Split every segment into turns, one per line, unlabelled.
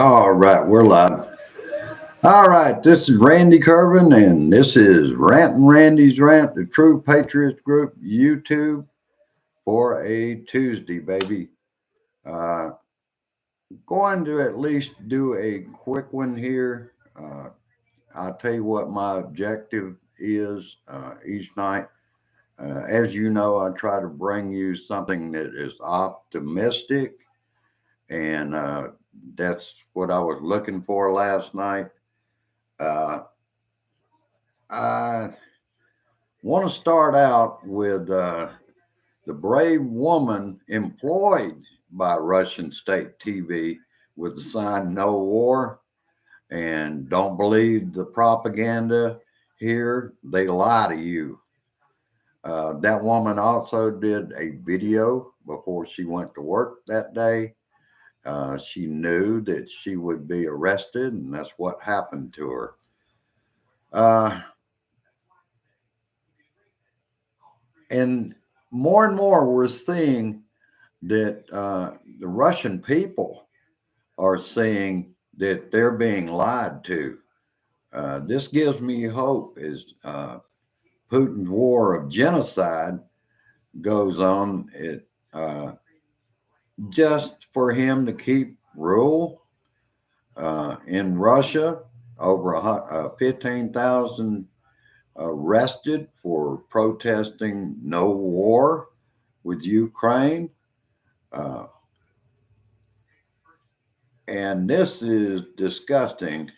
All right, we're live. All right, this is Randy Curvin, and this is Rantin Randy's Rant, the True Patriots Group YouTube for a Tuesday, baby. Uh, Going to at least do a quick one here. I'll tell you what my objective is each night. As you know, I try to bring you something that is optimistic, and that's what I was looking for last night. Uh, I want to start out with the brave woman employed by Russian state TV with the sign "No War," and don't believe the propaganda here. They lie to you. That woman also did a video before she went to work that day. She knew that she would be arrested, and that's what happened to her. Uh, and more, we're seeing that the Russian people are seeing that they're being lied to. This gives me hope as Putin's war of genocide goes on. It just for him to keep rule in Russia, over 15,000 arrested for protesting no war with Ukraine. Uh, and this is disgusting.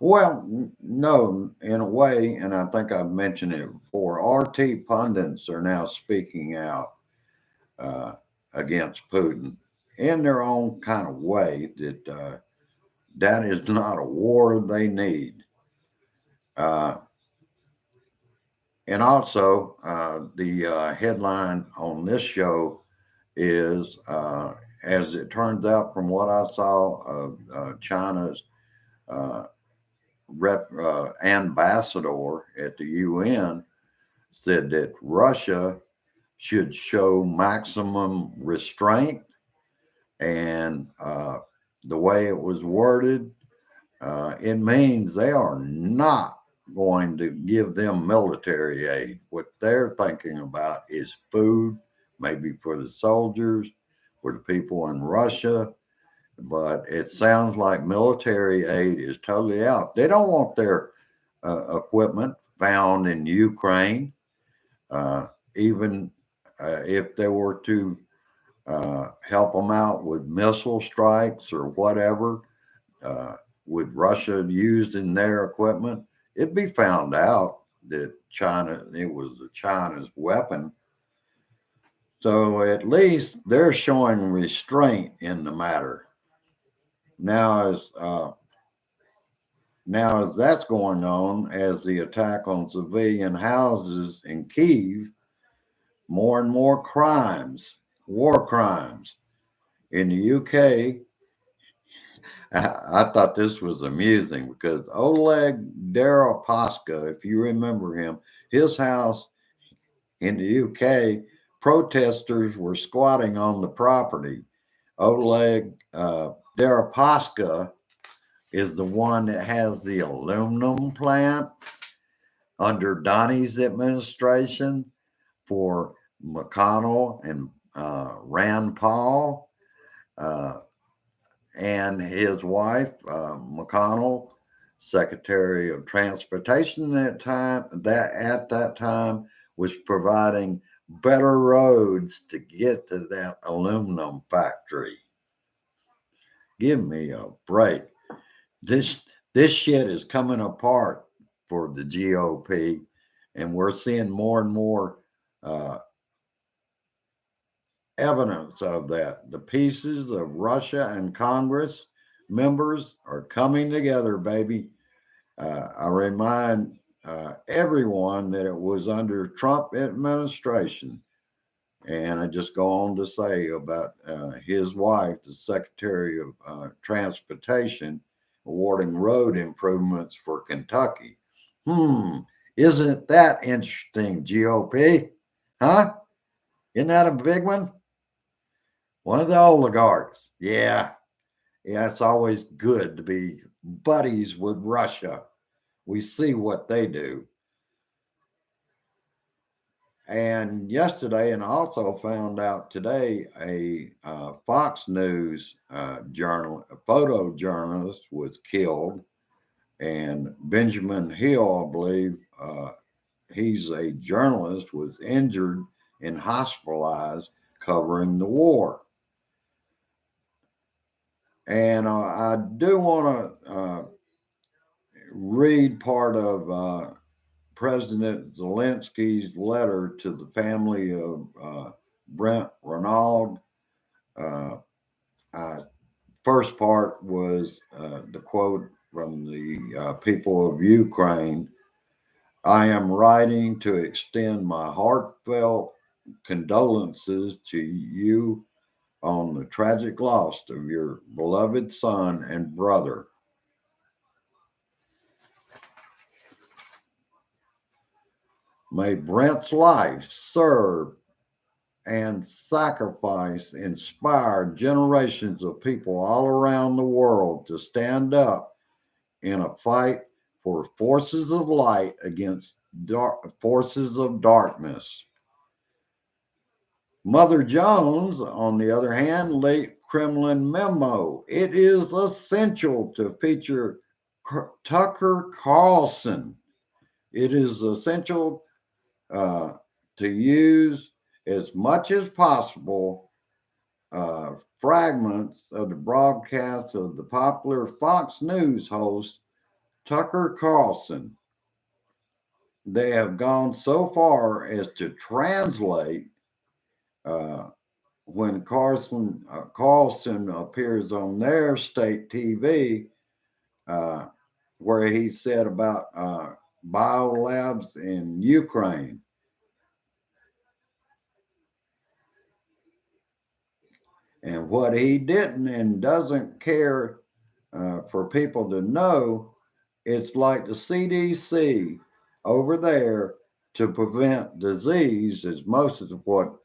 Well, no, in a way, and I think I've mentioned it before, RT pundits are now speaking out uh, against Putin in their own kind of way that that is not a war they need. Uh, and also, the headline on this show is, as it turns out from what I saw of China's uh, ambassador at the UN, said that Russia should show maximum restraint. And the way it was worded, it means they are not going to give them military aid. What they're thinking about is food, maybe for the soldiers, for the people in Russia. But it sounds like military aid is totally out. They don't want their equipment found in Ukraine, even if they were to help them out with missile strikes or whatever, uh, with Russia using their equipment, it'd be found out that it was China's weapon. So at least they're showing restraint in the matter. Now, as that's going on, as the attack on civilian houses in Kyiv, more and more crimes, war crimes. In the UK, I thought this was amusing because Oleg Deripaska, if you remember him, his house in the UK, protesters were squatting on the property. Oleg Deripaska is the one that has the aluminum plant under Donnie's administration for McConnell and Rand Paul. And his wife, McConnell, Secretary of Transportation at that time, was providing better roads to get to that aluminum factory. Give me a break. This shit is coming apart for the GOP, and we're seeing more and more evidence of that. The pieces of Russia and Congress members are coming together, baby. I remind everyone that it was under Trump administration. And I just go on to say about his wife, the Secretary of Transportation, awarding road improvements for Kentucky. Isn't that interesting, GOP? Huh? Isn't that a big one? One of the oligarchs. Yeah. Yeah, it's always good to be buddies with Russia. We see what they do. And yesterday, and I also found out today, a Fox News a photojournalist was killed, and Benjamin Hill, I believe, he's a journalist, was injured and hospitalized covering the war. And I do want to read part of President Zelensky's letter to the family of Brent Renaud. Uh, First part was the quote from the people of Ukraine. I am writing to extend my heartfelt condolences to you on the tragic loss of your beloved son and brother. May Brent's life serve and sacrifice inspire generations of people all around the world to stand up in a fight for forces of light against forces of darkness. Mother Jones, on the other hand, late Kremlin memo. It is essential to feature Tucker Carlson. It is essential uh, to use as much as possible fragments of the broadcast of the popular Fox News host Tucker Carlson. They have gone so far as to translate uh, when Carlson appears on their state TV, uh, where he said about biolabs in Ukraine. And what he didn't and doesn't care for people to know, it's like the CDC over there to prevent disease is most of what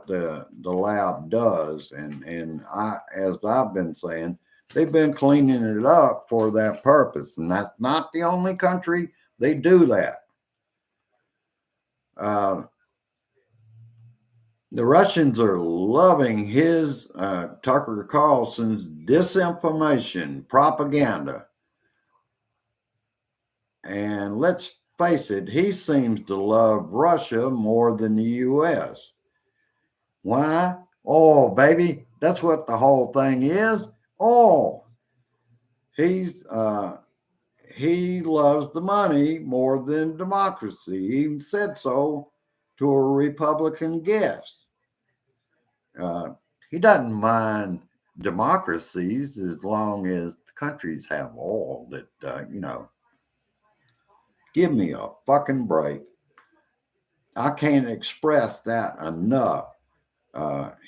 the lab does. And as I've been saying, they've been cleaning it up for that purpose. And that's not the only country they do that. Uh, the Russians are loving his Tucker Carlson's disinformation propaganda. And let's face it, he seems to love Russia more than the U.S. Why? Oh, baby, that's what the whole thing is. Oh, he's he loves the money more than democracy. He even said so to a Republican guest. Uh, he doesn't mind democracies as long as the countries have oil that, give me a fucking break. I can't express that enough.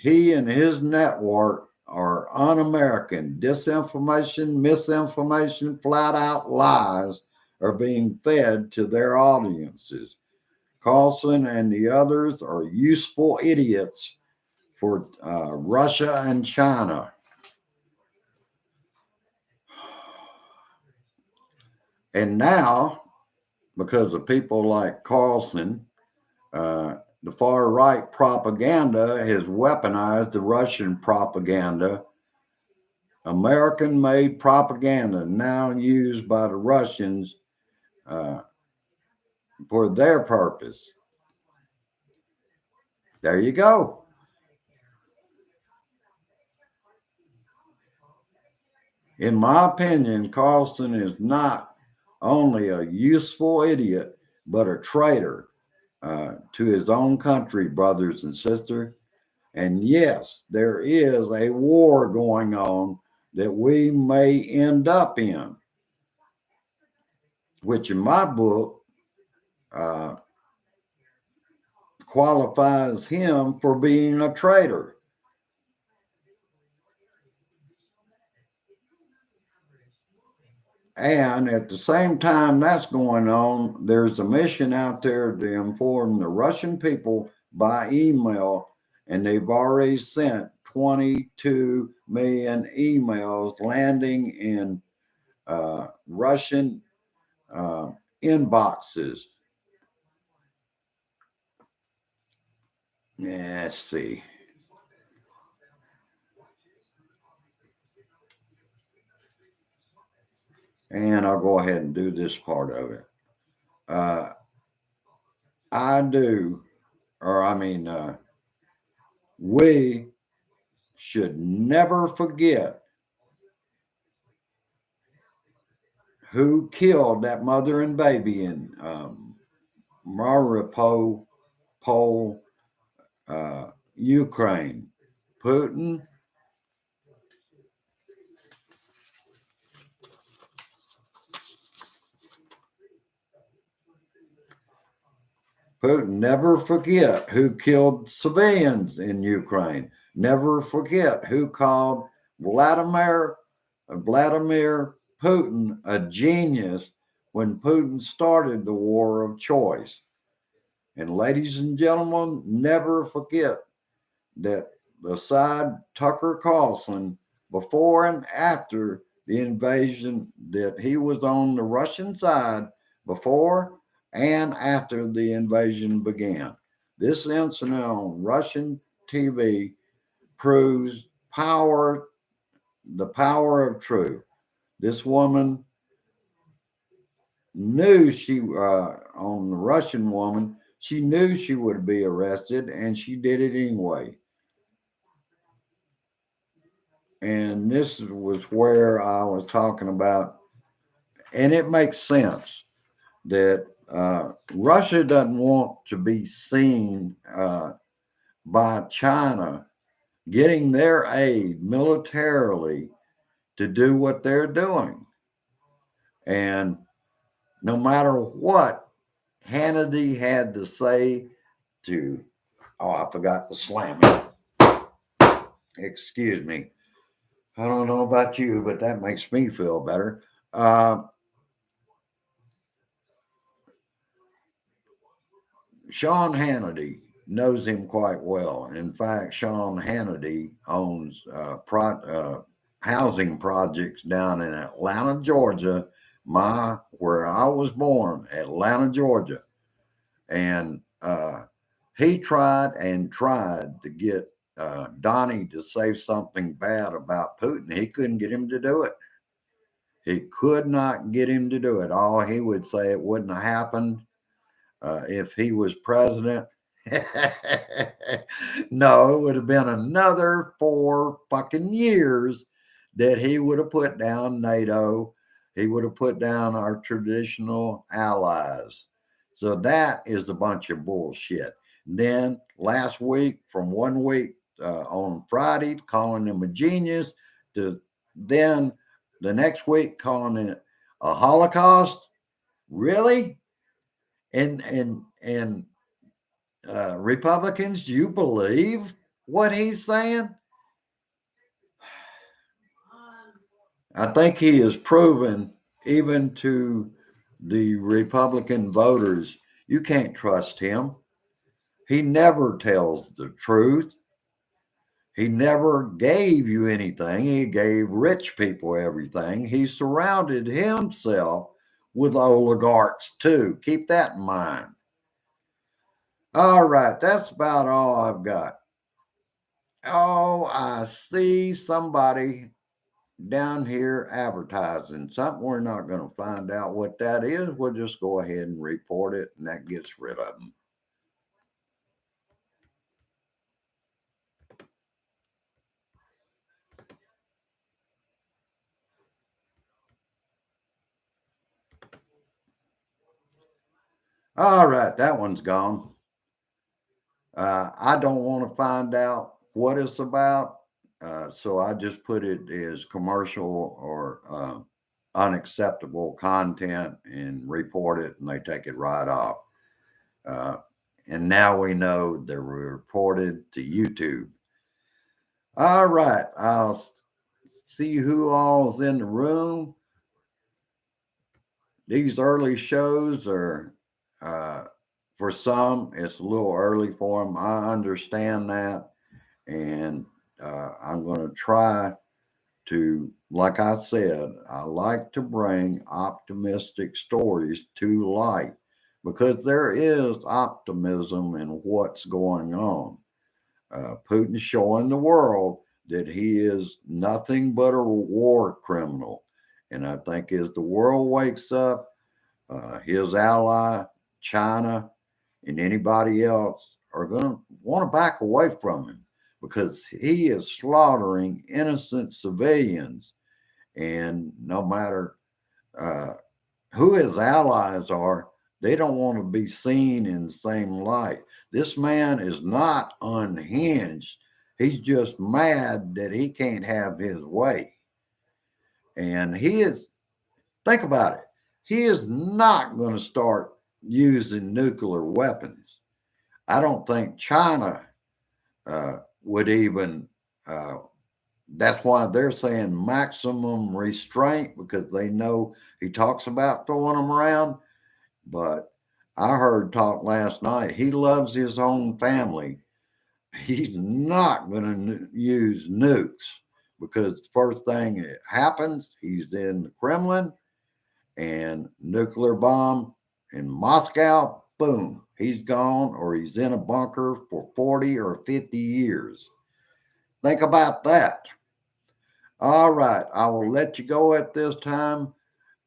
He and his network are un American. Disinformation, misinformation, flat out lies are being fed to their audiences. Carlson and the others are useful idiots for Russia and China. And now, because of people like Carlson, the far right propaganda has weaponized the Russian propaganda. American made propaganda now used by the Russians uh, for their purpose. There you go. In my opinion, Carlson is not only a useful idiot, but a traitor to his own country, brothers and sisters. And yes, there is a war going on that we may end up in, which in my book uh, qualifies him for being a traitor. And at the same time that's going on, there's a mission out there to inform the Russian people by email, and they've already sent 22 million emails landing in Russian inboxes. Let's see. And I'll go ahead and do this part of it. I do, or I mean, we should never forget who killed that mother and baby in Mariupol, Ukraine. Putin. Putin, never forget who killed civilians in Ukraine. Never forget who called Vladimir Putin a genius when Putin started the war of choice. And ladies and gentlemen, never forget that beside Tucker Carlson, before and after the invasion, that he was on the Russian side before and after the invasion began. This incident on Russian TV proves the power of truth. This woman knew on the Russian woman, she knew she would be arrested and she did it anyway. And this was where I was talking about, and it makes sense that Russia doesn't want to be seen by China getting their aid militarily to do what they're doing. And no matter what Hannity had to say to, oh, I forgot to slam it. Excuse me. I don't know about you, but that makes me feel better. Sean Hannity knows him quite well. In fact, Sean Hannity owns housing projects down in Atlanta, Georgia, where I was born, Atlanta, Georgia. And he tried to get Donnie to say something bad about Putin. He couldn't get him to do it. He could not get him to do it. All he would say, it wouldn't have happened if he was president. No, it would have been another 4 fucking years that he would have put down NATO. He would have put down our traditional allies. So that is a bunch of bullshit. Then last week, from 1 week on Friday, calling him a genius, to then the next week calling it a Holocaust. Really? And Republicans, do you believe what he's saying? I think he has proven, even to the Republican voters, you can't trust him. He never tells the truth. He never gave you anything. He gave rich people everything. He surrounded himself with oligarchs too. Keep that in mind. All right, that's about all I've got. Oh, I see somebody down here advertising something. We're not going to find out what that is. We'll just go ahead and report it, and that gets rid of them. All right, that one's gone. I don't want to find out what it's about, so I just put it as commercial or unacceptable content and report it, and they take it right off. And now we know they're reported to YouTube. All right, I'll see who all's in the room. These early shows are, for some, it's a little early for them. I understand that. And I'm going to try to, like I said, I like to bring optimistic stories to light because there is optimism in what's going on. Putin's showing the world that he is nothing but a war criminal. And I think as the world wakes up, his ally, China, and anybody else are going to want to back away from him because he is slaughtering innocent civilians. And no matter uh, who his allies are, they don't want to be seen in the same light. This man is not unhinged. He's just mad that he can't have his way. And he is, think about it, he is not going to start using nuclear weapons. I don't think China would even, uh, that's why they're saying maximum restraint because they know he talks about throwing them around. But I heard talk last night. He loves his own family. He's not going to use nukes because the first thing that happens, he's in the Kremlin and nuclear bomb in Moscow, boom, he's gone or he's in a bunker for 40 or 50 years. Think about that. All right, I will let you go at this time.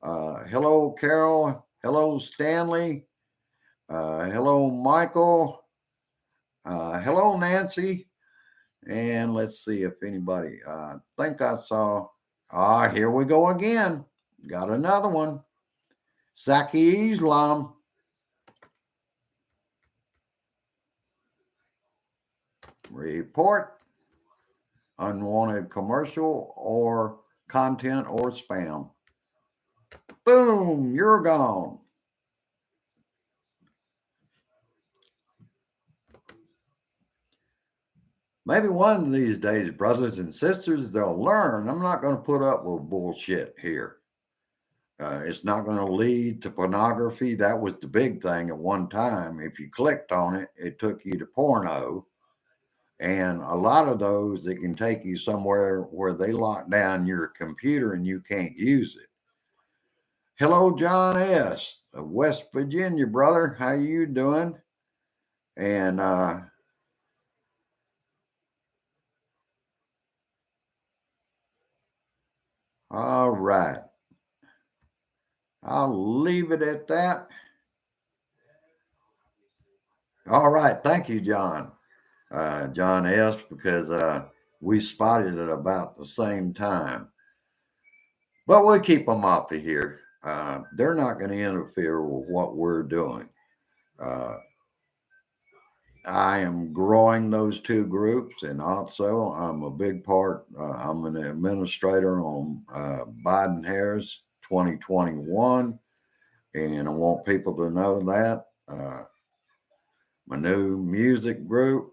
Hello, Carol. Hello, Stanley. Hello, Michael. Hello, Nancy. And let's see if anybody, I think I saw, here we go again. Got another one. Saki Islam. Report unwanted commercial or content or spam. Boom, you're gone. Maybe one of these days, brothers and sisters, they'll learn. I'm not going to put up with bullshit here. It's not going to lead to pornography. That was the big thing at one time. If you clicked on it, it took you to porno. And a lot of those, it can take you somewhere where they lock down your computer and you can't use it. Hello, John S. of West Virginia, brother. How you doing? And all right. I'll leave it at that. All right. Thank you, John. John S., because we spotted it about the same time. But we'll keep them off of here. They're not going to interfere with what we're doing. I am growing those two groups, and also I'm a big part. I'm an administrator on Biden Harris 2021, and I want people to know that my new music group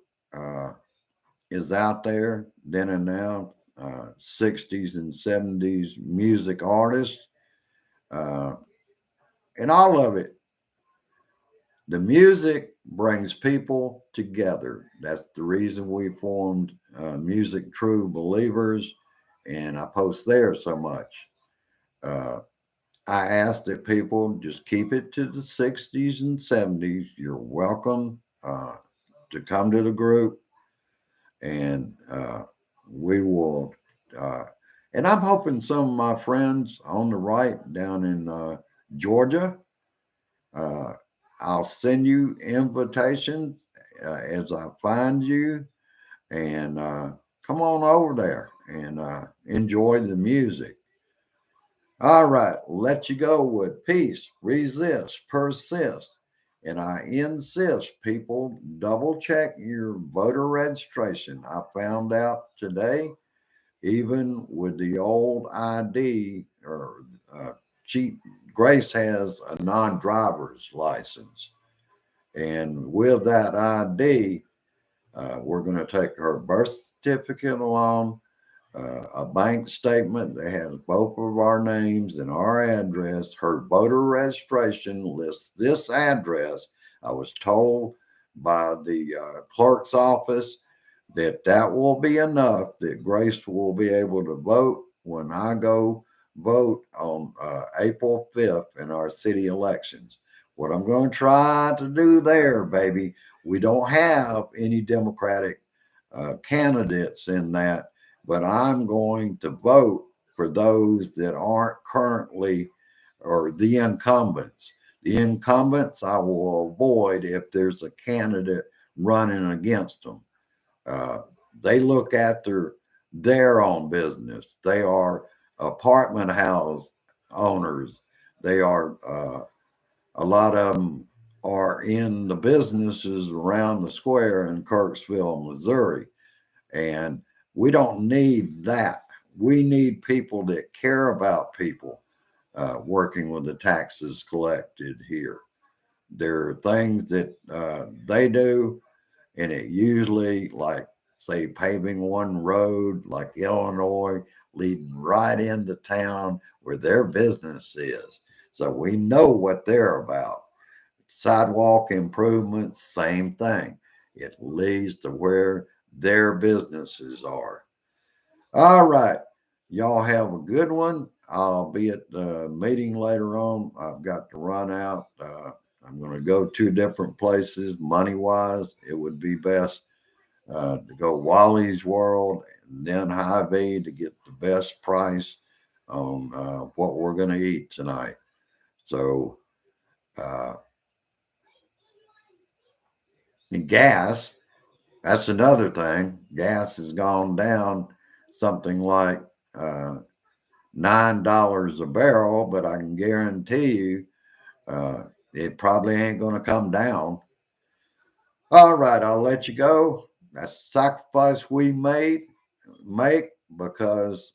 is out there. Then and now, 60s and 70s music artists, and all of it. The music brings people together. That's the reason we formed Music True Believers, and I post there so much. I ask that people just keep it to the 60s and 70s. You're welcome to come to the group, and we will. And I'm hoping some of my friends on the right down in Georgia, I'll send you invitations as I find you, and come on over there and enjoy the music. All right, let you go with peace, resist, persist. And I insist people double check your voter registration. I found out today, even with the old ID or cheap, Grace has a non driver's license. And with that ID, we're going to take her birth certificate along, a bank statement that has both of our names and our address. Her voter registration lists this address. I was told by the clerk's office that will be enough that Grace will be able to vote when I go vote on April 5th in our city elections. What I'm going to try to do there, baby, we don't have any Democratic candidates in that, but I'm going to vote for those that aren't currently or the incumbents. The incumbents I will avoid if there's a candidate running against them. Uh, they look after their own business. They are apartment house owners. They are, a lot of them are in the businesses around the square in Kirksville, Missouri. And we don't need that. We need people that care about people working with the taxes collected here. There are things that they do, and it usually, like, say, paving one road like Illinois, leading right into town where their business is. So we know what they're about. Sidewalk improvements, same thing. It leads to where their businesses are. All right. Y'all have a good one. I'll be at the meeting later on. I've got to run out. I'm going to go two different places. Money wise, it would be best to go Wally's World and then Hy-Vee to get the best price on what we're going to eat tonight. So, uh, the gas, that's another thing. Gas has gone down something like $9 a barrel, but I can guarantee you it probably ain't going to come down. All right, I'll let you go. That's a sacrifice we make because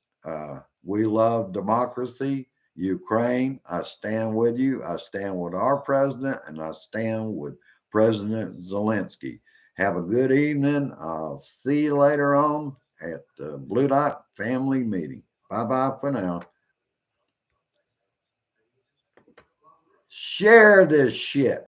we love democracy. Ukraine, I stand with you. I stand with our president, and I stand with President Zelensky. Have a good evening. I'll see you later on at the Blue Dot Family Meeting. Bye bye for now. Share this shit.